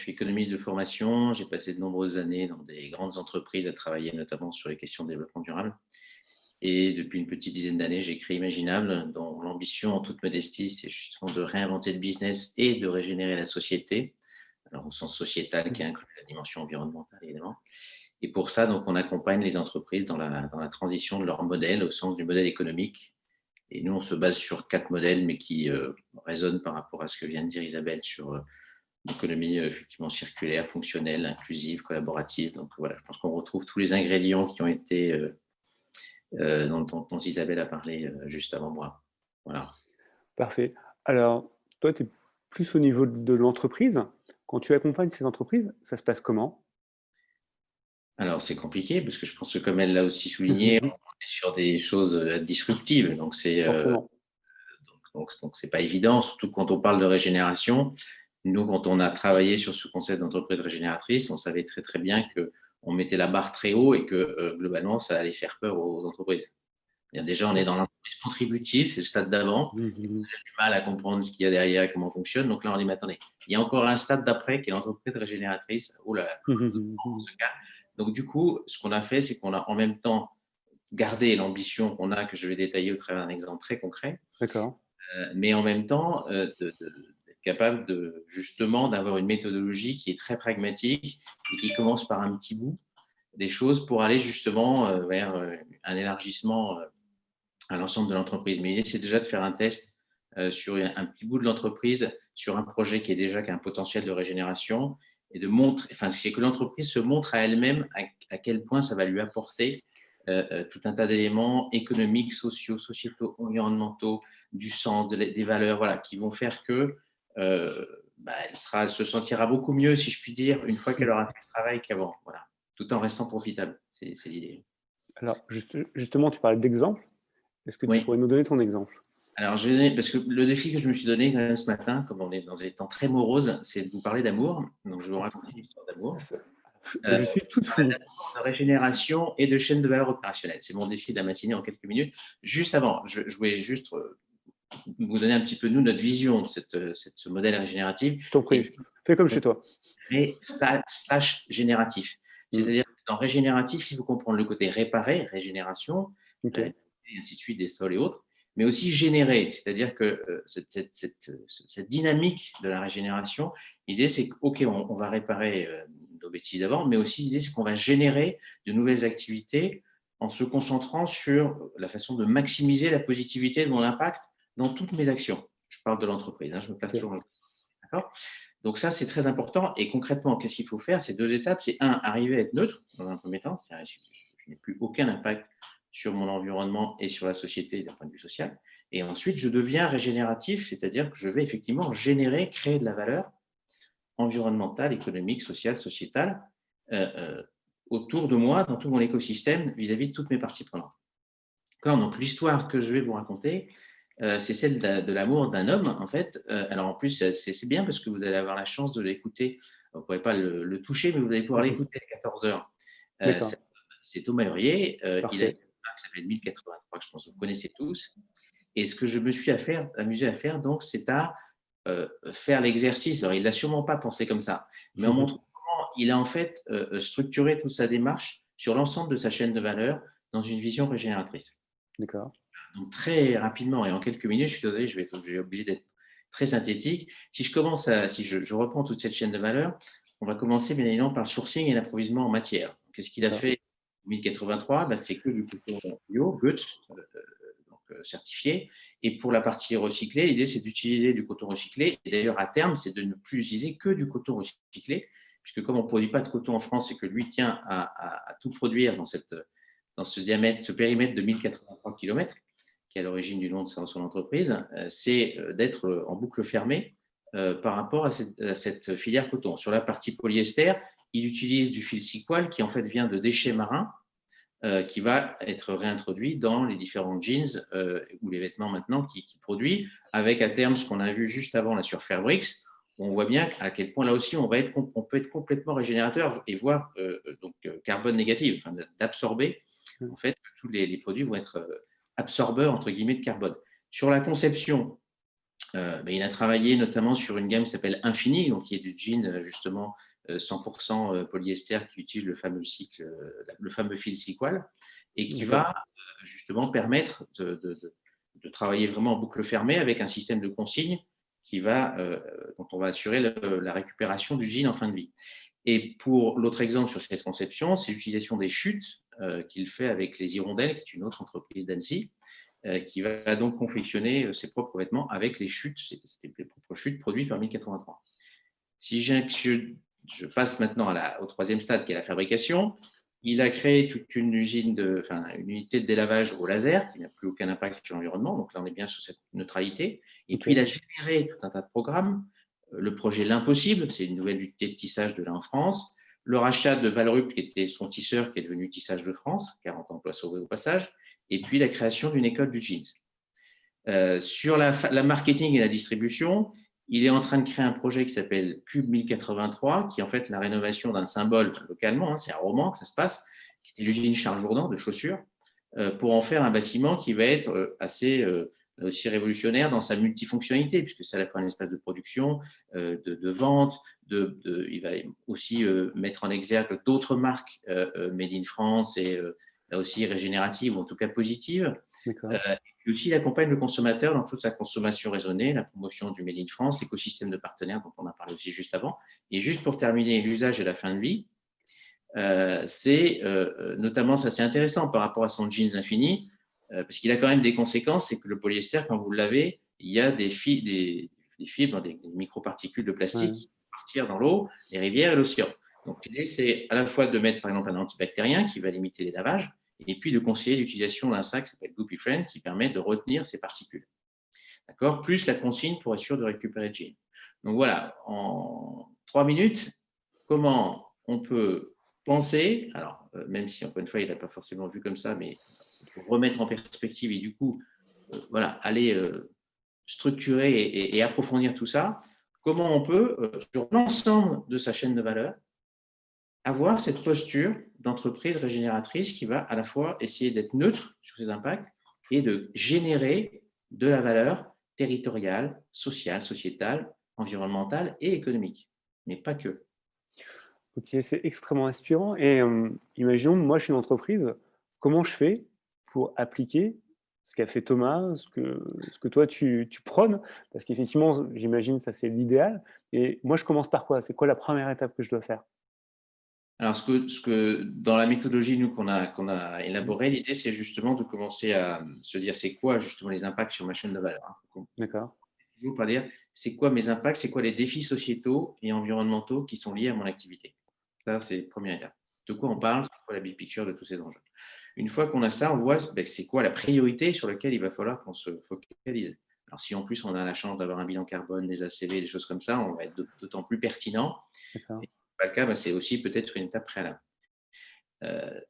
suis économiste de formation. J'ai passé de nombreuses années dans des grandes entreprises à travailler notamment sur les questions de développement durable. Et depuis une petite dizaine d'années, j'ai créé Imaginable, dont l'ambition, en toute modestie, c'est justement de réinventer le business et de régénérer la société, alors au sens sociétal qui inclut la dimension environnementale évidemment. Et pour ça, donc, on accompagne les entreprises dans la transition de leur modèle au sens du modèle économique. Et nous, on se base sur 4 modèles, mais qui résonnent par rapport à ce que vient de dire Isabelle sur l'économie effectivement circulaire, fonctionnelle, inclusive, collaborative. Donc voilà, je pense qu'on retrouve tous les ingrédients qui ont été dont Isabelle a parlé juste avant moi. Voilà. Parfait. Alors, toi, tu es plus au niveau de l'entreprise. Quand tu accompagnes ces entreprises, ça se passe comment? Alors, c'est compliqué parce que je pense que, comme elle l'a aussi souligné, on est sur des choses disruptives. Donc, Forcément. c'est pas évident, surtout quand on parle de régénération. Nous, quand on a travaillé sur ce concept d'entreprise régénératrice, on savait très, très bien qu'on mettait la barre très haut et que globalement, ça allait faire peur aux entreprises. Déjà, on est dans l'entreprise contributive, c'est le stade d'avant. Mmh mh. Du mal à comprendre ce qu'il y a derrière et comment on fonctionne. Donc là, on dit, mais attendez, il y a encore un stade d'après qui est l'entreprise régénératrice. Oh là là, on se calme. Donc du coup, ce qu'on a fait, c'est qu'on a en même temps gardé l'ambition qu'on a, que je vais détailler au travers d'un exemple très concret, D'accord. mais en même temps d'être capable justement d'avoir une méthodologie qui est très pragmatique et qui commence par un petit bout des choses pour aller justement vers un élargissement à l'ensemble de l'entreprise. Mais l'idée, c'est déjà de faire un test sur un petit bout de l'entreprise, sur un projet qui a un potentiel de régénération, et de montrer, enfin, c'est que l'entreprise se montre à elle-même à quel point ça va lui apporter tout un tas d'éléments économiques, sociaux, sociétaux, environnementaux, du sens, des valeurs, voilà, qui vont faire que elle se sentira beaucoup mieux, si je puis dire, une fois qu'elle aura fait ce travail qu'avant, voilà, tout en restant profitable. C'est l'idée. Alors justement, tu parlais d'exemple. Est-ce que tu Oui. pourrais nous donner ton exemple? Alors, parce que le défi que je me suis donné quand même ce matin, comme on est dans des temps très moroses, c'est de vous parler d'amour. Donc, je vais vous raconter une histoire d'amour. Ça Euh, je suis toute fou. de régénération et de chaîne de valeur opérationnelle. C'est mon défi de la matinée en quelques minutes. Juste avant, je voulais juste vous donner un petit peu, nous, notre vision de ce modèle régénératif Je t'en prie, et fais comme chez toi. slash génératif. Mmh. C'est-à-dire que dans régénératif, il faut comprendre le côté réparer, régénération, OK. et ainsi de suite des sols et autres, mais aussi générer. C'est-à-dire que cette dynamique de la régénération, l'idée c'est que, OK, on va réparer nos bêtises d'avant, mais aussi l'idée c'est qu'on va générer de nouvelles activités en se concentrant sur la façon de maximiser la positivité de mon impact dans toutes mes actions. Je parle de l'entreprise, je me place OK. toujours. D'accord. Donc ça, c'est très important. Et concrètement, qu'est-ce qu'il faut faire? C'est 2 étapes. C'est un, arriver à être neutre dans un premier temps, c'est-à-dire je n'ai plus aucun impact sur mon environnement et sur la société d'un point de vue social. Et ensuite, je deviens régénératif, c'est-à-dire que je vais effectivement générer, créer de la valeur environnementale, économique, sociale, sociétale euh, euh, autour de moi, dans tout mon écosystème, vis-à-vis de toutes mes parties prenantes. Donc l'histoire que je vais vous raconter, c'est celle de l'amour d'un homme, en fait. Alors en plus, c'est bien parce que vous allez avoir la chance de l'écouter. Vous ne pourrez pas le toucher, mais vous allez pouvoir l'écouter à 14 heures. D'accord, C'est Thomas Hurier. Il a une parfait. marque qui s'appelle 1083, que je pense que vous connaissez tous. Et ce que je me suis amusé à faire, donc, c'est à faire l'exercice. Alors, il n'a sûrement pas pensé comme ça, mais en montrant comment il a en fait structuré toute sa démarche sur l'ensemble de sa chaîne de valeur dans une vision régénératrice. D'accord. Donc, très rapidement et en quelques minutes, je suis désolé, je vais être obligé d'être très synthétique. Si je reprends toute cette chaîne de valeur, on va commencer bien évidemment par le sourcing et l'approvisionnement en matière. Qu'est-ce qu'il a D'accord. fait en 1083? C'est que du coton bio, Goethe, certifié. Et pour la partie recyclée, l'idée, c'est d'utiliser du coton recyclé. Et d'ailleurs, à terme, c'est de ne plus utiliser que du coton recyclé, puisque comme on ne produit pas de coton en France et que lui tient à tout produire dans ce diamètre, ce périmètre de 1083 km, qui est à l'origine du nom de son entreprise, c'est d'être en boucle fermée par rapport à cette filière coton. Sur la partie polyester, il utilise du fil Sequal qui en fait vient de déchets marins qui va être réintroduit dans les différents jeans ou les vêtements maintenant qu'il produit, avec à terme ce qu'on a vu juste avant là, sur Fairbricks. On voit bien à quel point là aussi on peut être complètement régénérateur et voire carbone négatif, enfin, d'absorber en fait tous les produits vont être absorbeurs entre guillemets de carbone. Sur la conception, Il a travaillé notamment sur une gamme qui s'appelle Infini, donc qui est du jean justement 100% polyester qui utilise le fameux fil Sequal et qui D'accord. va justement permettre de travailler vraiment en boucle fermée avec un système de consigne dont on va assurer la récupération du jean en fin de vie. Et pour l'autre exemple sur cette conception, c'est l'utilisation des chutes qu'il fait avec les Hirondelles, qui est une autre entreprise d'Annecy, qui va donc confectionner ses propres vêtements avec les chutes, c'était les propres chutes produites par 1083. Si je passe maintenant au troisième stade, qui est la fabrication, il a créé toute une une unité de délavage au laser qui n'a plus aucun impact sur l'environnement. Donc là, on est bien sur cette neutralité. Et puis, il a généré tout un tas de programmes. Le projet L'Impossible, c'est une nouvelle unité de tissage de là en France. Le rachat de Valrupt, qui était son tisseur, qui est devenu Tissage de France, 40 emplois sauvés au passage. Et puis, la création d'une école du jeans. Sur la marketing et la distribution, il est en train de créer un projet qui s'appelle Cube 1083, qui est en fait la rénovation d'un symbole localement, c'est un roman que ça se passe, qui était l'usine Charles Jourdan de chaussures, pour en faire un bâtiment qui va être assez aussi révolutionnaire dans sa multifonctionnalité, puisque c'est à la fois un espace de production, de vente, il va aussi mettre en exergue d'autres marques made in France et là aussi régénératives, ou en tout cas positives. Et aussi, il accompagne le consommateur dans toute sa consommation raisonnée, la promotion du Made in France, l'écosystème de partenaires dont on a parlé aussi juste avant. Et juste pour terminer, l'usage et la fin de vie, c'est notamment, ça c'est intéressant par rapport à son jeans infini, parce qu'il a quand même des conséquences, c'est que le polyester, quand vous le lavez, il y a des fibres, des microparticules de plastique qui vont partir dans l'eau, les rivières et l'océan. Donc l'idée, c'est à la fois de mettre par exemple un antibactérien qui va limiter les lavages, et puis de conseiller l'utilisation d'un sac qui s'appelle Goopy Friend qui permet de retenir ces particules. D'accord ? Plus la consigne pour être sûr de récupérer le jean. Donc voilà, en 3 minutes, comment on peut penser, alors même si encore une fois il n'a pas forcément vu comme ça, mais pour remettre en perspective et du coup voilà, aller structurer et approfondir tout ça, comment on peut, sur l'ensemble de sa chaîne de valeur, avoir cette posture d'entreprise régénératrice qui va à la fois essayer d'être neutre sur ses impacts et de générer de la valeur territoriale, sociale, sociétale, environnementale et économique, mais pas que. Ok, c'est extrêmement inspirant. Et imaginons, moi, je suis une entreprise, comment je fais pour appliquer ce qu'a fait Thomas, ce que toi, tu prônes? Parce qu'effectivement, j'imagine ça, c'est l'idéal. Et moi, je commence par quoi? C'est quoi la première étape que je dois faire? Alors, dans la méthodologie nous qu'on a élaborée, l'idée c'est justement de commencer à se dire c'est quoi justement les impacts sur ma chaîne de valeur. Hein. D'accord. Toujours pas dire c'est quoi mes impacts, c'est quoi les défis sociétaux et environnementaux qui sont liés à mon activité. Ça, c'est la première étape. De quoi on parle, c'est quoi la big picture de tous ces enjeux. Une fois qu'on a ça, on voit c'est quoi la priorité sur laquelle il va falloir qu'on se focalise. Alors, si en plus on a la chance d'avoir un bilan carbone, des ACV, des choses comme ça, on va être d'autant plus pertinent. Et si ce n'est pas le cas, c'est aussi peut-être une étape préalable.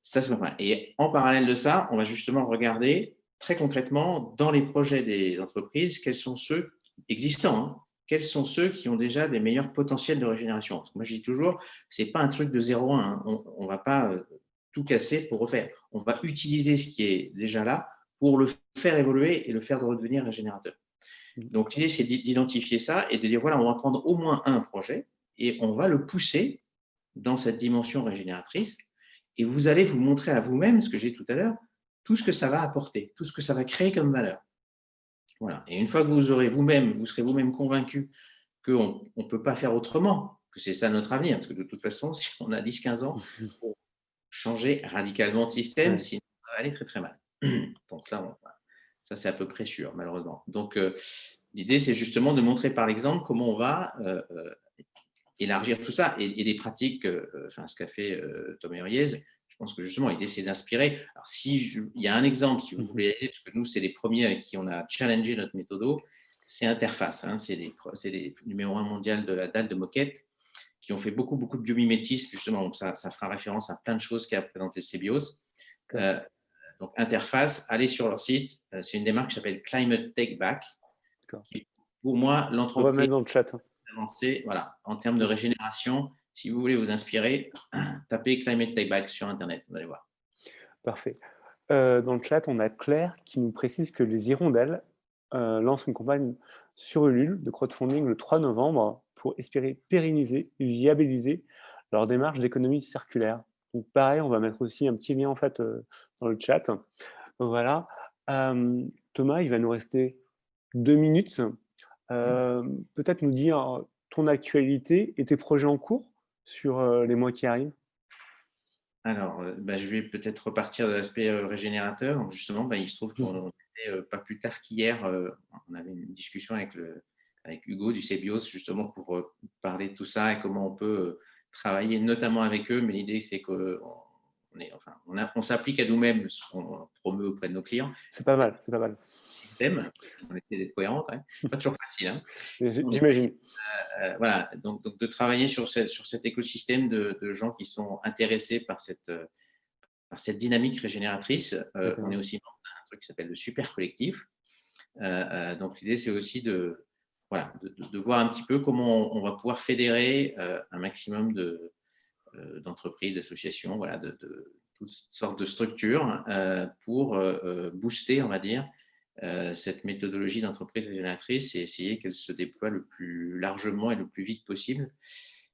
Ça, c'est pas mal. Et en parallèle de ça, on va justement regarder très concrètement dans les projets des entreprises, quels sont ceux existants, hein, quels sont ceux qui ont déjà des meilleurs potentiels de régénération. Parce que moi, je dis toujours, c'est pas un truc de 0 à 1. Hein. On va pas tout casser pour refaire. On va utiliser ce qui est déjà là pour le faire évoluer et le faire redevenir régénérateur. Donc, l'idée, c'est d'identifier ça et de dire, voilà, on va prendre au moins un projet et on va le pousser dans cette dimension régénératrice. Et vous allez vous montrer à vous-même, ce que j'ai dit tout à l'heure, tout ce que ça va apporter, tout ce que ça va créer comme valeur. Voilà. Et une fois que vous serez vous-même convaincu qu'on ne peut pas faire autrement, que c'est ça notre avenir, parce que de toute façon, si on a 10-15 ans, pour changer radicalement de système, sinon ça va aller très très mal. Donc là, ça c'est à peu près sûr, malheureusement. Donc l'idée, c'est justement de montrer par l'exemple comment on va élargir tout ça et des pratiques, ce qu'a fait Thomas Huriez, je pense que justement, l'idée, c'est d'inspirer. Alors, il y a un exemple, si vous voulez, parce que nous, c'est les premiers avec qui on a challengé notre méthodo, c'est Interface. Hein, c'est les numéro 1 mondial de la date de moquette qui ont fait beaucoup, beaucoup de biomimétisme, justement. Donc, ça fera référence à plein de choses qu'a présenté CBIOS. Donc, Interface, allez sur leur site. C'est une démarche qui s'appelle Climate Take Back, qui est pour moi l'entreprise. On va mettre dans le chat. Avancé, voilà, en termes de régénération. Si vous voulez vous inspirer, tapez Climate Take Back sur Internet, vous allez voir. Parfait. Dans le chat, on a Claire qui nous précise que les hirondelles lance une campagne sur Ulule de crowdfunding le 3 novembre pour espérer pérenniser et viabiliser leur démarche d'économie circulaire. Donc pareil, on va mettre aussi un petit lien en fait dans le chat. Voilà. Thomas, il va nous rester 2 minutes. Peut-être nous dire ton actualité et tes projets en cours sur les mois qui arrivent. Alors, bah, je vais peut-être repartir de l'aspect régénérateur. Donc, justement, bah, il se trouve qu'on était pas plus tard qu'hier, on avait une discussion avec Hugo du CBIOS, justement, pour parler de tout ça et comment on peut travailler notamment avec eux. Mais l'idée, c'est qu'on on s'applique à nous-mêmes ce qu'on promeut auprès de nos clients. C'est pas mal, c'est pas mal. Système, on essaie d'être cohérent quand même. Pas toujours facile. Hein. J'imagine. Voilà, donc de travailler sur cet écosystème de gens qui sont intéressés par cette dynamique régénératrice. On est aussi membre d'un truc qui s'appelle le super collectif. Donc l'idée, c'est aussi de voir un petit peu comment on va pouvoir fédérer un maximum d'entreprises, d'associations, voilà, de toutes sortes de structures pour booster, on va dire, cette méthodologie d'entreprise régénératrice et essayer qu'elle se déploie le plus largement et le plus vite possible,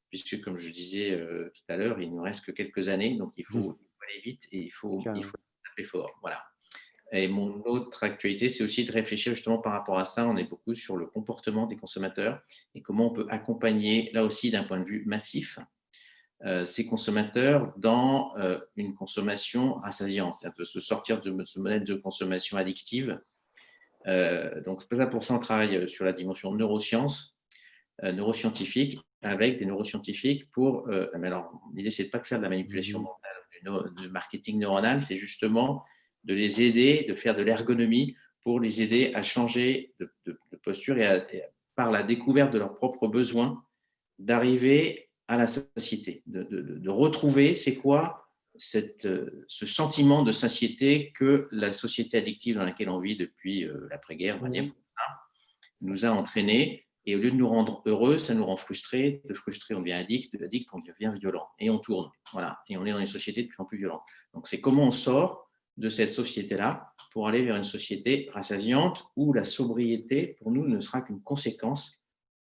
puisque, comme je disais tout à l'heure, il ne nous reste que quelques années, donc il faut aller vite et il faut taper fort. Voilà. Et mon autre actualité, c'est aussi de réfléchir justement par rapport à ça. On est beaucoup sur le comportement des consommateurs et comment on peut accompagner, là aussi d'un point de vue massif, ces consommateurs dans une consommation rassasiante, c'est-à-dire de se sortir de ce modèle de consommation addictive. Donc, pour ça, on travaille sur la dimension neurosciences, neuroscientifique, avec des neuroscientifiques pour. Mais alors, l'idée, c'est de pas de faire de la manipulation mentale, du marketing neuronal, c'est justement de les aider, de faire de l'ergonomie pour les aider à changer de posture et par la découverte de leurs propres besoins, d'arriver à la satiété, de retrouver c'est quoi ce sentiment de satiété que la société addictive dans laquelle on vit depuis l'après-guerre, on va dire, nous a entraînés. Et au lieu de nous rendre heureux, ça nous rend frustrés. De frustrés, on devient addict. De addict, on devient violent. Et on tourne. Voilà. Et on est dans une société de plus en plus violente. Donc, c'est comment on sort de cette société-là pour aller vers une société rassasiante où la sobriété, pour nous, ne sera qu'une conséquence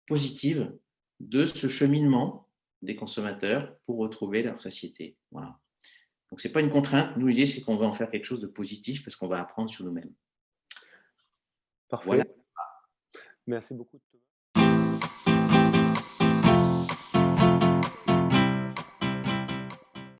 positive de ce cheminement des consommateurs pour retrouver leur satiété. Voilà. Donc, ce n'est pas une contrainte. Nous, l'idée, c'est qu'on va en faire quelque chose de positif parce qu'on va apprendre sur nous-mêmes. Parfait. Voilà. Merci beaucoup.